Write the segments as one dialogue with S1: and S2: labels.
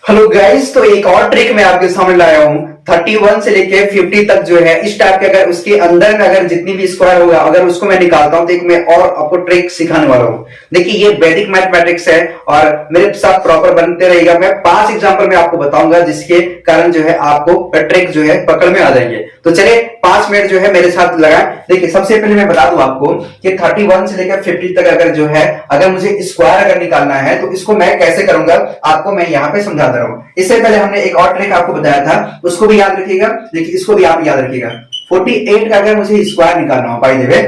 S1: Hello guys, तो एक और ट्रिक मैं आपके सामने लाया हूँ। 31 से लेके 50 तक जो है इस टाइप के, अगर उसके अंदर में अगर जितनी भी स्क्वायर होगा अगर उसको मैं निकालता हूँ तो एक मैं और आपको ट्रिक सिखाने वाला हूँ। देखिए ये वैदिक मैथमेटिक्स है और मेरे साथ प्रॉपर बनते रहेगा। मैं 5 एग्जांपल में आपको बताऊंगा जिसके कारण जो है आपको ट्रिक जो है पकड़ में आ जाएंगे। तो चलिए 5 मिनट जो है मेरे साथ लगाएं। देखिए सबसे पहले मैं बता दूं आपको कि 31 से लेकर 50 तक अगर जो है अगर मुझे स्क्वायर अगर निकालना है तो इसको मैं कैसे करूंगा आपको मैं यहाँ पे समझा दे रहा हूँ। इससे पहले हमने एक और ट्रिक आपको बताया था, उसको भी याद रखिएगा। देखिए इसको भी आप याद रखिएगा। 48 का अगर मुझे स्क्वायर निकालना हो बाय द वे,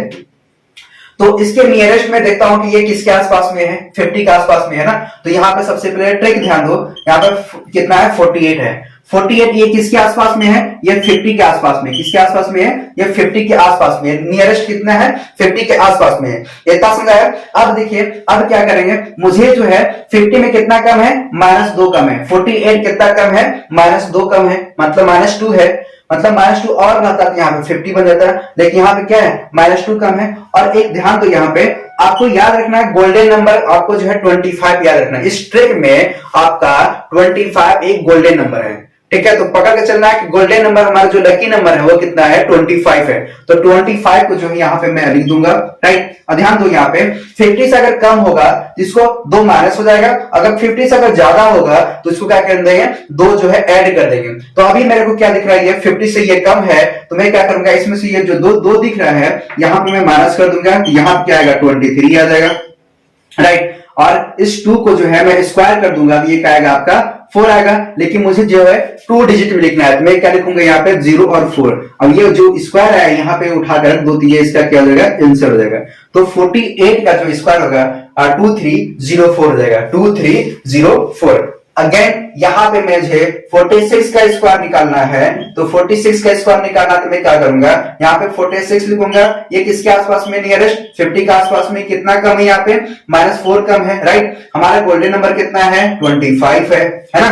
S1: तो इसके नियरेस्ट में देखता हूं कि ये किसके आसपास में है, 50 के आसपास में है ना। तो यहाँ पे सबसे पहले ट्रिक ध्यान दो, यहाँ पे कितना है 48 है। 48 ये किसके आसपास में है, ये 50 के आसपास में। किसके आसपास में है, ये 50 के आसपास में। नियरेस्ट कितना है, 50 के आसपास में है। इतना समझा है। अब देखिए अब क्या करेंगे, मुझे जो है 50 में कितना कम है, -2 कम है। 48 कितना कम है, -2 कम है, मतलब -2 है। मतलब -2 और रहता तो यहाँ पे 50 बन जाता है, लेकिन यहाँ पे क्या है -2 कम है। और एक ध्यान तो यहाँ पे आपको याद रखना है, गोल्डन नंबर आपको जो है 25 याद रखना है। इस ट्रिक में आपका 25 एक गोल्डन नंबर है, ठीक है। तो पकड़ के चलना है कि गोल्डन नंबर हमारा जो लकी नंबर है वो कितना है, 25 है। तो 25 को जो है यहाँ पे मैं लिख दूंगा, राइट। और ध्यान दो यहाँ पे 50 से अगर कम होगा तो इसको 2 माइनस हो जाएगा, अगर 50 से अगर ज्यादा होगा तो इसको क्या कर देंगे, 2 जो है ऐड कर देंगे। तो अभी मेरे को क्या दिख रहा है, ये 50 से ये कम है, तो मैं क्या करूंगा, इसमें से ये जो दो दिख रहा है यहाँ पे मैं माइनस कर दूंगा, यहाँ पे क्या आएगा 23 आ जाएगा, राइट। और इस 2 को जो है मैं स्क्वायर कर दूंगा, ये क्या आएगा आपका 4 आएगा। लेकिन मुझे जो है 2 डिजिट में लिखना है, तो मैं क्या लिखूंगा यहाँ पे 0 और 4। अब ये जो स्क्वायर है यहाँ पे उठाकर रख दो, तो ये इसका क्या हो जाएगा, आंसर हो जाएगा। तो 48 का जो स्क्वायर होगा 2304 हो जाएगा, 2304। अगेन यहाँ पे मुझे 46 का स्क्वायर निकालना है, तो 46 का स्क्वायर निकालना तो मैं क्या करूंगा, यहाँ पे 46 लिखूंगा। ये किसके आसपास में, नियरेस्ट 50 के आसपास में। कितना कम है यहाँ पे, -4 कम है, राइट। हमारा गोल्डन नंबर कितना है, 25 है ना।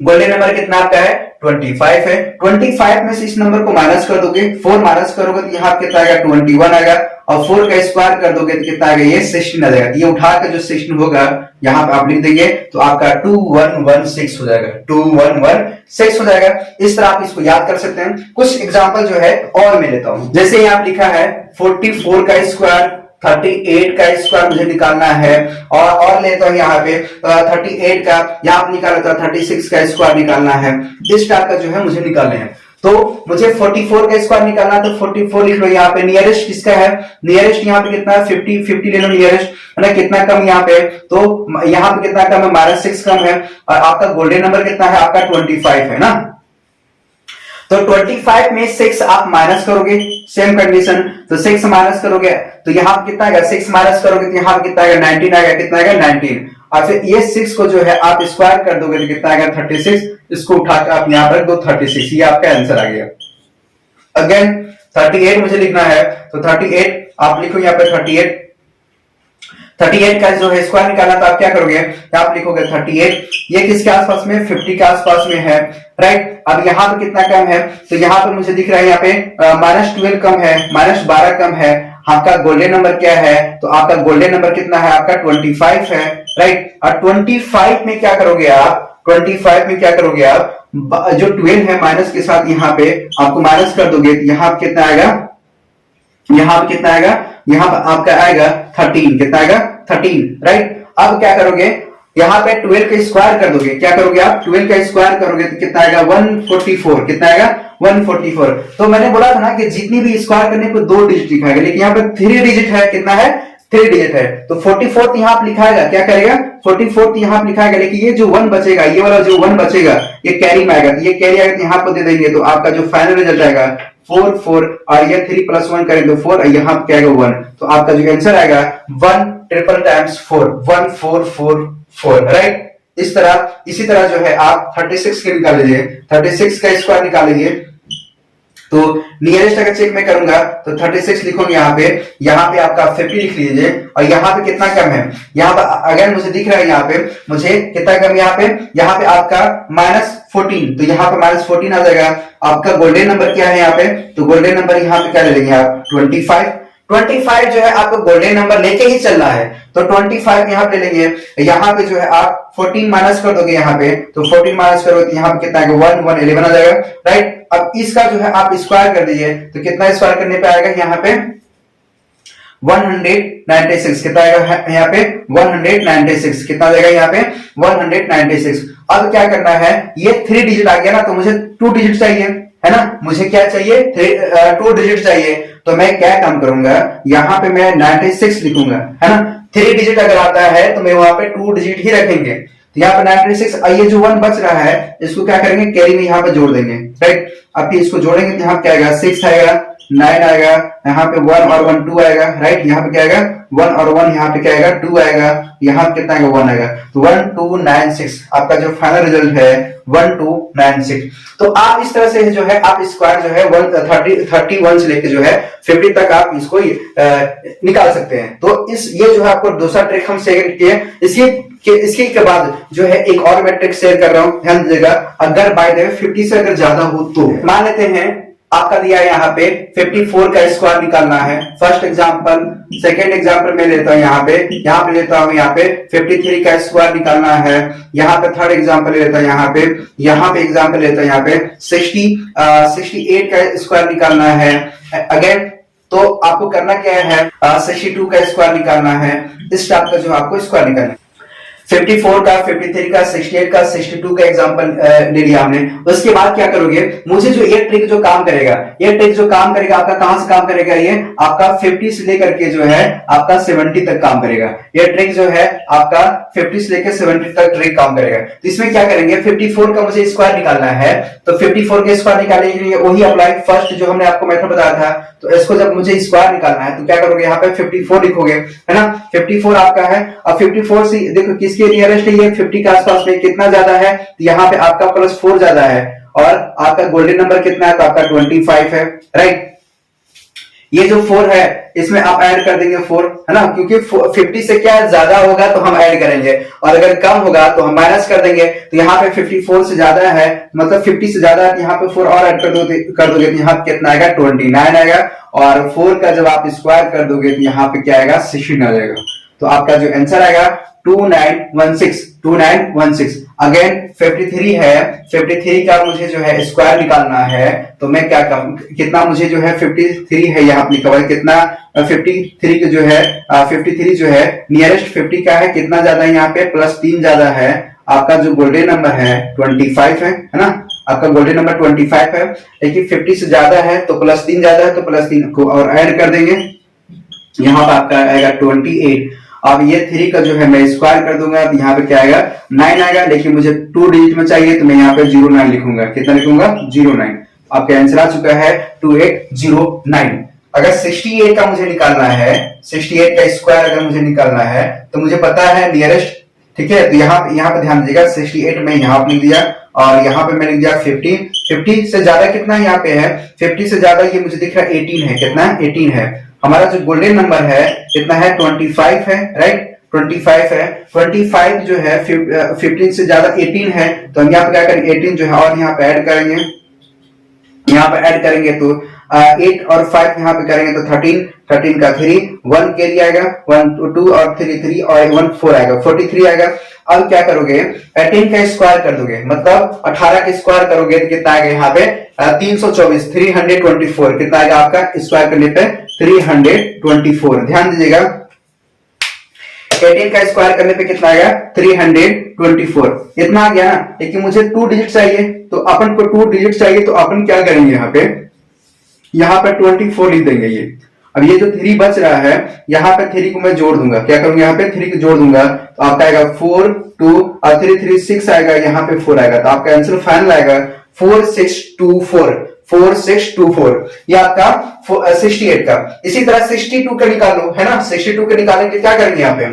S1: गोल्डन नंबर कितना आपका है, 25 है। 25 में से इस नंबर को माइनस कर दोगे, 4 माइनस करोगे तो यहाँ कितना आएगा, 21 आएगा। और 4 का स्क्वायर कर दोगे तो कितना आएगा, ये 16 आ जाएगा। ये उठाकर जो 16 होगा यहाँ पे आप लिख देंगे, तो आपका 2116 हो जाएगा, 2116 हो जाएगा। इस तरह आप इसको याद कर सकते हैं। कुछ एग्जाम्पल जो है और मैं लेता हूं, जैसे यहाँ पे लिखा है 44 का स्क्वायर, 38 का स्क्वायर मुझे निकालना है। और लेता हूं यहाँ पे 38 का, यहाँ पे निकाला था 36 का स्क्वायर निकालना है। इस टाइप का जो है मुझे निकालने हैं। तो मुझे 44 का स्क्वायर निकालना, तो 44 लिख लो यहाँ पे। नियरेस्ट किसका है, नियरेस्ट यहाँ पे कितना है, 50 ले लो नियरेस्ट, है ना। कितना कम यहाँ पे, तो यहाँ पे कितना कम है, -6 कम है। और आपका गोल्डन नंबर कितना है, आपका 25 है ना। तो 25 में 6 आप माइनस करोगे, सेम कंडीशन। तो 6 माइनस करोगे तो यहाँ पे कितना आएगा, 6 माइनस करोगे तो यहाँ पे कितना आएगा, 19 आएगा। कितना आएगा, 19। और फिर ये 6 को जो है आप स्क्वायर कर दोगे तो कितना आएगा, 36। इसको उठाकर आप यहाँ पर दो 36, ये आपका आंसर आ गया। अगेन 38 मुझे लिखना है, तो 38 आप लिखो यहाँ पे 38 का जो है स्क्वायर निकालना, तो आप क्या करोगे, आप लिखोगे 38। ये किसके आसपास में, 50 के आसपास में है, राइट। अब यहाँ पे कितना कम है, तो यहाँ पे मुझे दिख रहा है यहाँ पे -12 कम है, -12 कम है। आपका गोल्डन नंबर क्या है, तो आपका गोल्डन नंबर कितना है, आपका 25 है, राइट। और 25 में क्या करोगे आप, 25 में क्या करोगे आप, जो 12 है माइनस के साथ यहाँ पे आपको माइनस कर दोगे, तो यहाँ पे कितना आएगा, यहाँ पे कितना आएगा, यहाँ पे आपका आएगा 13। कितना आएगा, 13, राइट। अब क्या करोगे, यहाँ पे 12 का स्क्वायर कर दोगे। क्या करोगे आप, 12 का स्क्वायर करोगे तो कितना आएगा, 144। कितना आएगा, 144। तो मैंने बोला था ना कि जितनी भी स्क्वायर करने को 2 डिजिट लिखाएगा, लेकिन यहाँ पे 3 डिजिट है। कितना है, 3 डिजिट है। तो 44 यहाँ पे लिखाएगा, क्या करेगा, 44 यहाँ पे लिखाएगा। लेकिन ये जो 1 बचेगा, ये वाला जो 1 बचेगा ये कैरी में आएगा, तो ये कैरी आएगा तो यहाँ पर दे देंगे। तो आपका जो फाइनल रिजल्ट आएगा 4 4, और ये 3 + 1 करें तो 4, यहाँ पे क्या आएगा 1। तो आपका जो आंसर आएगा 1 ट्रिपल टाइम्स 4, 1444, राइट। इसी तरह जो है आप 36 के निकाल लीजिए, 36 का स्क्वायर निकाल लीजिए। तो नियरेस्ट अगर चेक मैं करूंगा तो 36 लिखूंगा यहाँ पे आपका 50 लिख लीजिए। और यहाँ पे कितना कम है, यहाँ पे अगर मुझे दिख रहा है, यहाँ पे मुझे कितना कम, यहाँ पे आपका -14, तो यहाँ पे -14 आ जाएगा। आपका गोल्डन नंबर क्या है यहाँ पे, तो गोल्डन नंबर यहाँ पे क्या ले लेंगे आप, 25। 25 जो है आपको गोल्डन नंबर लेके ही चलना है, तो 25 यहाँ पे लेंगे। यहाँ पे जो है आप 14 माइनस कर दोगे यहाँ पे, तो 14 माइनस करोगे तो यहाँ पे कितना आएगा 1 1 11 आ जाएगा, राइट। अब इसका जो है आप स्क्वायर कर दीजिए, तो कितना स्क्वायर करने पे आएगा यहाँ पे 196, कितना आएगा यहाँ पे 196, कितना जाएगा यहाँ पे 196। अब क्या करना है, ये 3 डिजिट आ गया ना, तो मुझे 2 डिजिट चाहिए, है ना, मुझे क्या चाहिए 2 डिजिट चाहिए। तो मैं क्या काम करूंगा, यहाँ पे मैं 96 लिखूंगा, है ना। 3 डिजिट अगर आता है तो मैं वहां पे 2 डिजिट ही रखेंगे, तो यहाँ पे 96। ये जो 1 बच रहा है इसको क्या करेंगे, कैरी में यहाँ पे जोड़ देंगे, राइट। अब फिर इसको जोड़ेंगे तो यहाँ पे क्या आएगा 6 आएगा, 9 आएगा, यहाँ पे 1 और 1 2 आएगा, राइट। यहाँ पे क्या आएगा 1 और 1, यहाँ पे क्या आएगा 2 आएगा, यहाँ पे कितना आएगा 1 आएगा, तो 1296 आपका जो फाइनल रिजल्ट है 1296। तो आप इस तरह से जो है आप स्क्वायर जो है 31 से लेके जो है 50 तक आप इसको निकाल सकते हैं। तो ये जो है आपको दूसरा ट्रिक हम शेयर किए। इसके के बाद जो है एक और मैं ट्रिक शेयर कर रहा हूं, ध्यान दीजिएगा। अगर बाय द वे 50 से अगर ज्यादा हो तो मान लेते हैं आपका दिया है यहाँ पे 54 का स्क्वायर निकालना है, फर्स्ट एग्जांपल। सेकंड एग्जांपल मैं लेता हूँ यहाँ पे लेता हूँ यहाँ पे 53 का स्क्वायर निकालना है। यहाँ पे थर्ड एग्जांपल लेता हूँ यहाँ पे एग्जांपल लेता हूँ यहाँ पे 68 का स्क्वायर निकालना है अगेन। तो आपको करना क्या है, 62 का स्क्वायर निकालना है, इस टाइप का जो आपको स्क्वायर निकालना है। 54 का, 53 का, 68 का, 62 का एग्जांपल ले लिया हमने। उसके बाद क्या करोगे, मुझे जो ये ट्रिक जो काम करेगा आपका कहां से काम करेगा, ये आपका 50 से लेकर के जो है आपका 70 तक काम करेगा। ये ट्रिक जो है आपका 50 से लेकर 70 तक ट्रिक काम करेगा। तो इसमें क्या करेंगे, 54 का मुझे स्क्वायर निकालना है, तो 54 के स्क्वायर निकालने के लिए वही अप्लाई फर्स्ट जो हमने आपको मेथड बताया था। तो इसको जब मुझे स्क्वायर निकालना है तो क्या करोगे, यहाँ पे 54 लिखोगे, है ना। 54 आपका है। अब 54 से देखो किसके नियरेस्ट है, ये 50 के आसपास में कितना ज्यादा है, तो यहाँ पे आपका +4 ज्यादा है, और आपका गोल्डन नंबर कितना है, तो आपका 25 है, राइट। ये जो 4 है इसमें आप ऐड कर देंगे 4, है ना, क्योंकि 50 से क्या ज्यादा होगा तो हम ऐड करेंगे, और अगर कम होगा तो हम माइनस कर देंगे। तो यहाँ पे 54 से ज्यादा है, मतलब 50 से ज्यादा है, यहाँ पे 4 और ऐड कर दोगे तो यहाँ पे कितना आएगा 29 आएगा, और 4 का जब आप स्क्वायर कर दोगे तो यहाँ पे क्या आएगा 16 आ जाएगा। तो आपका जो आंसर आएगा 2916। अगेन 53 है, 53 का मुझे जो है स्क्वायर निकालना है, तो मैं क्या करूं, कितना मुझे जो है 53 है यहाँ पे लिखा हुआ है, कितना 53 के जो है 53 जो है नियरेस्ट 50 का है, कितना ज्यादा है यहाँ पे +3 ज्यादा है। आपका जो गोल्डन नंबर है 25 है ना, आपका गोल्डन नंबर 25 है, लेकिन 50 से ज्यादा है तो +3 ज्यादा है, तो +3 को और ऐड कर देंगे, यहाँ पे आपका आएगा 28। अब ये 3 का जो है मैं स्क्वायर कर दूंगा, तो यहाँ पे क्या आएगा 9 आएगा, लेकिन मुझे 2 डिजिट में चाहिए तो मैं यहाँ पे 09 लिखूंगा, कितना लिखूंगा 09। आपका आंसर आ चुका है 2809। अगर 68 का मुझे निकालना है, 68 का स्क्वायर अगर मुझे निकालना है तो मुझे पता है नियरेस्ट, ठीक है। तो यहाँ पे ध्यान दीजिएगा 68 में यहाँ पे लिख दिया, और यहाँ पे मैं लिख दिया 50 से ज्यादा कितना यहाँ पे है, 50 से ज्यादा ये मुझे दिख रहा है 18 है, कितना 18 है। हमारा जो गोल्डन नंबर है कितना है 25 है, राइट 25 है। 25 जो है 15 से ज्यादा 18 है, तो हम यहाँ पे क्या करेंगे 18 जो है और यहाँ पे ऐड करेंगे, यहाँ पे ऐड करेंगे तो 8 और 5 यहाँ पे करेंगे तो 13 का 3 1 के लिए आएगा, 1 2 और 3 और 1 4 आएगा, 43 आएगा। अब क्या करोगे 18 का स्क्वायर कर दोगे, मतलब 18 का स्क्वायर करोगे तो कितना आएगा यहाँ पे 324, 324 कितना आएगा आपका स्क्वायर करने पे 324। ध्यान दीजिएगा 18 का स्क्वायर करने पे कितना आएगा 324, इतना आ गया ना। लेकिन मुझे 2 डिजिट चाहिए, तो अपन को 2 डिजिट चाहिए, तो अपन क्या करेंगे यहाँ पे 24 लिख देंगे ये। अब ये जो 3 बच रहा है यहाँ पे 3 को मैं जोड़ दूंगा, क्या करूंगा यहाँ पे 3 को जोड़ दूंगा, तो आपका आएगा 4 2 और 3 3 6 आएगा, यहाँ पे 4 आएगा, तो आपका आंसर फाइनल आएगा 4624। ये आपका 68 का। इसी तरह 62 का निकालो, है ना। 62 का निकालेंगे, क्या करेंगे यहाँ पे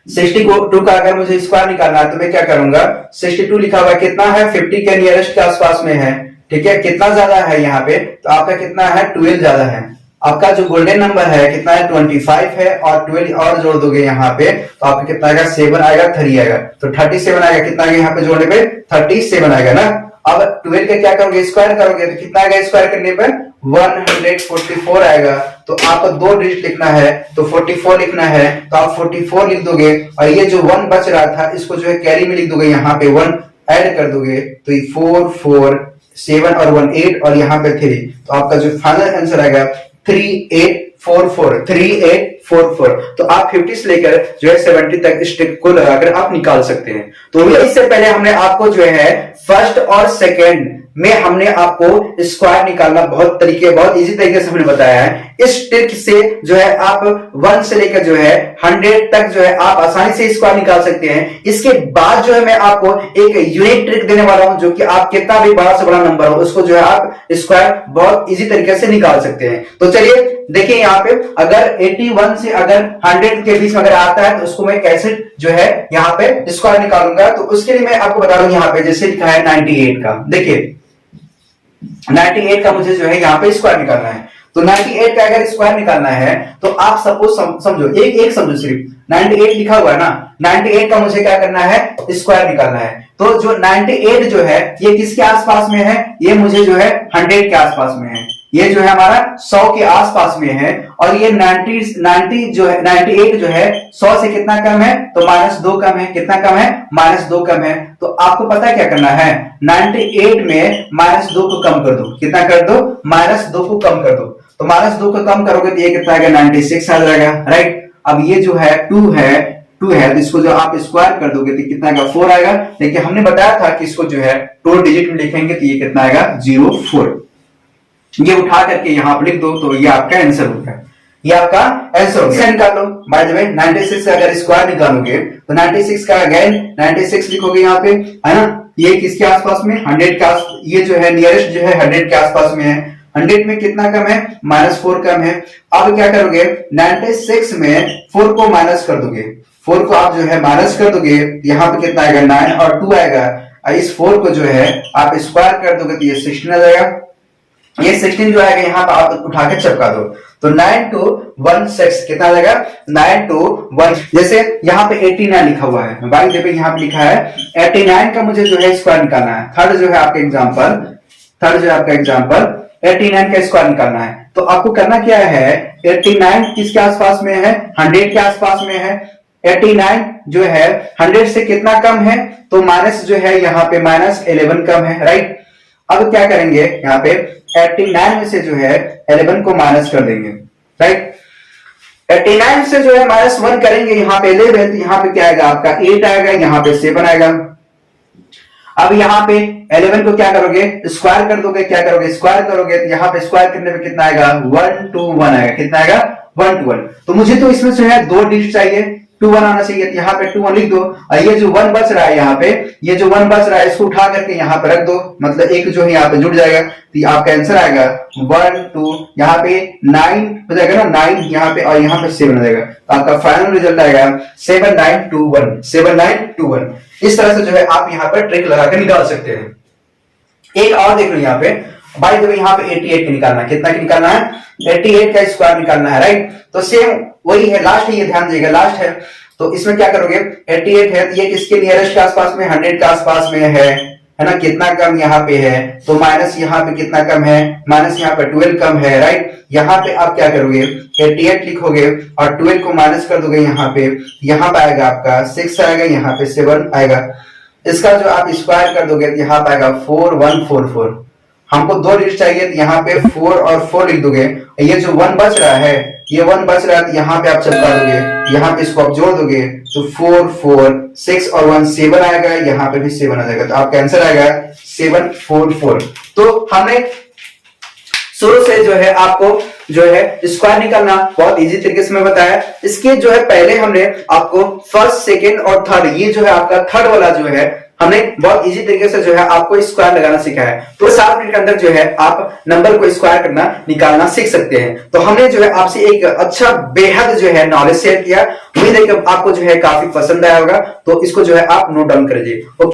S1: 62 का अगर मुझे स्क्वायर निकालना है तो मैं क्या करूंगा 62 लिखा हुआ कितना है 50 के नियरेस्ट के आसपास में है, ठीक है। कितना ज्यादा है यहाँ पे, तो आपका कितना है 12 ज्यादा है। आपका जो गोल्डन नंबर है कितना है 25 है, और 12 और जोड़ दोगे यहाँ पे तो आपका कितना आएगा 7 आएगा, 3 आएगा, तो 37 आएगा। कितना आएगा यहाँ पे जोड़ने पे 37 आएगा ना। अब 12 का क्या करोगे स्क्वायर करोगे तो कितना आएगा स्क्वायर करने पर 144 आएगा। तो आपको 2 डिजिट लिखना है तो 44 लिखना है, तो आप 44 लिख दोगे और ये जो 1 बच रहा था इसको जो है कैरी में लिख दोगे, यहाँ पे 1 ऐड कर दोगे तो ये 4 4 7 और 1 8 और यहाँ पे 3, तो आपका जो फाइनल आंसर आएगा 3844। तो आप 50 से लेकर जो है 70 तक इस ट्रिक को लगाकर आप निकाल सकते हैं। तो इससे पहले हमने आपको जो है फर्स्ट और सेकंड में हमने आपको स्क्वायर निकालना बहुत इजी तरीके से हमने बताया है। इस ट्रिक से जो है आप 1 से लेकर जो है 100 तक जो है आप आसानी से स्क्वायर निकाल सकते हैं। इसके बाद जो है मैं आपको एक यूनिक ट्रिक देने वाला हूं, जो कि आप कितना भी बड़ा से बड़ा नंबर हो उसको जो है आप स्क्वायर बहुत इजी तरीके से निकाल सकते हैं। तो चलिए देखिए यहाँ पे अगर 81 से अगर 100 के बीच में अगर आता है तो उसको मैं कैसे जो है यहाँ पे स्क्वायर निकालूंगा। तो उसके लिए मैं आपको बता दूं, यहाँ पे जैसे लिखा है 98 का, देखिए 98 का मुझे जो है यहाँ पे स्क्वायर निकालना है। तो 98 का अगर स्क्वायर निकालना है तो आप सपोज समझो एक समझो, सिर्फ 98 लिखा हुआ है ना, 98 का मुझे क्या करना है, स्क्वायर निकालना है। तो जो 98 जो है ये किसके आसपास में है, ये मुझे जो है 100 के आसपास में है, ये जो है हमारा 100 के आसपास में है। और ये 98 जो है 100 से कितना कम है, तो -2 कम है। कितना कम है, -2 कम है। तो आपको पता है क्या करना है, 98 में -2 को कम कर दो। कितना कर दो, -2 को कम कर दो। तो -2 को कम करोगे तो ये कितना आएगा, 96 आ जाएगा, राइट। अब ये जो है 2 है तो इसको जो आप स्क्वायर कर दोगे तो कितना आएगा, 4 आएगा। देखिए हमने बताया था कि इसको जो है 2 डिजिट में लिखेंगे तो ये कितना आएगा, 04। ये उठा करके यहां पर लिख दो तो ये आपका आंसर हो गया, ये आपका आंसर हो गया। निकाल लो, बाय द वे 96 से अगर स्क्वायर निकालोगे तो 96 का अगेन 96 लिखोगे यहाँ पे, है ना। ये किसके आसपास में, 100 के आस, ये जो है नियरेस्ट जो है 100 के आसपास में है। 100 में कितना कम है, -4 कम है। अब क्या करोगे, 96 में 4 को माइनस कर दोगे, 4 को आप जो है माइनस कर दोगे, यहाँ पे कितना आएगा, 9 और 2 आएगा। इस 4 को जो है आप स्क्वायर कर दोगे तो ये 16 आ जाएगा। ये 16 जो आएगा यहाँ पे आप उठा के चिपका दो तो 9 2 1 6 कितना आ जाएगा, 9 2 1। जैसे यहाँ पे 89 लिखा हुआ है, बाई द वे यहाँ पे लिखा है 89 का मुझे जो है स्क्वायर निकालना है। थर्ड जो है आपका एग्जाम्पल 89 का स्क्वायर निकालना है। तो आपको करना क्या है, 89 किसके आसपास में है, 100 के आसपास में है। 89 जो है 100 से कितना कम है, तो माइनस जो है यहाँ पे -11 कम है, राइट। अब क्या करेंगे, यहाँ पे 89 में से जो है 11 को माइनस कर देंगे, राइट। 89 से जो है -1 करेंगे, यहाँ पे 11, तो यहाँ पे क्या आएगा आपका 8 आएगा, यहाँ पे 7 आएगा। अब यहाँ पे 11 को क्या करोगे, स्क्वायर कर दोगे। क्या करोगे, स्क्वायर करोगे तो यहाँ पे स्क्वायर करने पे कितना आएगा, 1 2 1 आएगा। कितना आएगा, 1 2 1। तो मुझे तो इसमें जो है 2 डिजिट चाहिए, 2 1 आना चाहिए, तो यहाँ पे 2 1 लिख दो। और ये जो 1 बच रहा है यहाँ पे, ये जो 1 बच रहा है इसको उठा करके यहाँ पे रख दो, मतलब एक जो है यहाँ पे जुड़ जाएगा। तो आपका आंसर आएगा 1 2, यहाँ पे 9 हो जाएगा ना, 9 यहाँ पे और यहाँ पे 7 हो जाएगा। तो आपका फाइनल रिजल्ट आएगा 7921, 7921। इस तरह से जो है आप यहाँ पर ट्रिक लगा कर निकाल सकते हैं। एक और देख लो यहाँ पे, बाय द वे यहाँ पे 88 का निकालना है। कितना का निकालना है, 88 का स्क्वायर निकालना है, राइट। तो सेम वही है, लास्ट है, ये ध्यान दीजिएगा, लास्ट है। तो इसमें क्या करोगे, 88 है तो ये किसके नियरेस्ट के आसपास में, 100 के आसपास में है ना। कितना कम यहाँ पे है, तो माइनस यहाँ पे कितना कम है, माइनस यहाँ पे 12 कम है, राइट। यहाँ पे आप क्या करोगे, 88 लिखोगे और 12 को माइनस कर दोगे यहाँ पे आएगा आपका 6 आएगा, यहाँ पे 7 आएगा। इसका जो आप स्क्वायर कर दोगे तो यहाँ पे आएगा 4144। हमको 2 डिजिट चाहिए तो यहाँ पे 4 और 4 लिख दोगे। ये जो 1 बच रहा है, ये 1 बच रहा है तो यहाँ पे आप चिपका दोगे, यहाँ पे इसको आप जोड़ दोगे तो 4 4 6 और 1 7 आएगा, यहाँ पे भी 7 आ जाएगा। तो आपका आंसर आएगा 744। तो हमने शुरू से जो है आपको जो है स्क्वायर निकालना बहुत इजी तरीके से मैं बताया। इसके जो है पहले हमने आपको फर्स्ट, सेकेंड और थर्ड, ये जो है आपका थर्ड वाला जो है हमने बहुत इजी तरीके से जो है आपको स्क्वायर लगाना सिखाया है। तो 7 मिनट के अंदर जो है आप नंबर को स्क्वायर करना, निकालना सीख सकते हैं। तो हमने जो है आपसे एक अच्छा बेहद जो है नॉलेज शेयर किया। उम्मीद है कि आपको जो है काफी पसंद आया होगा। तो इसको जो है आप नोट डाउन कर लीजिए।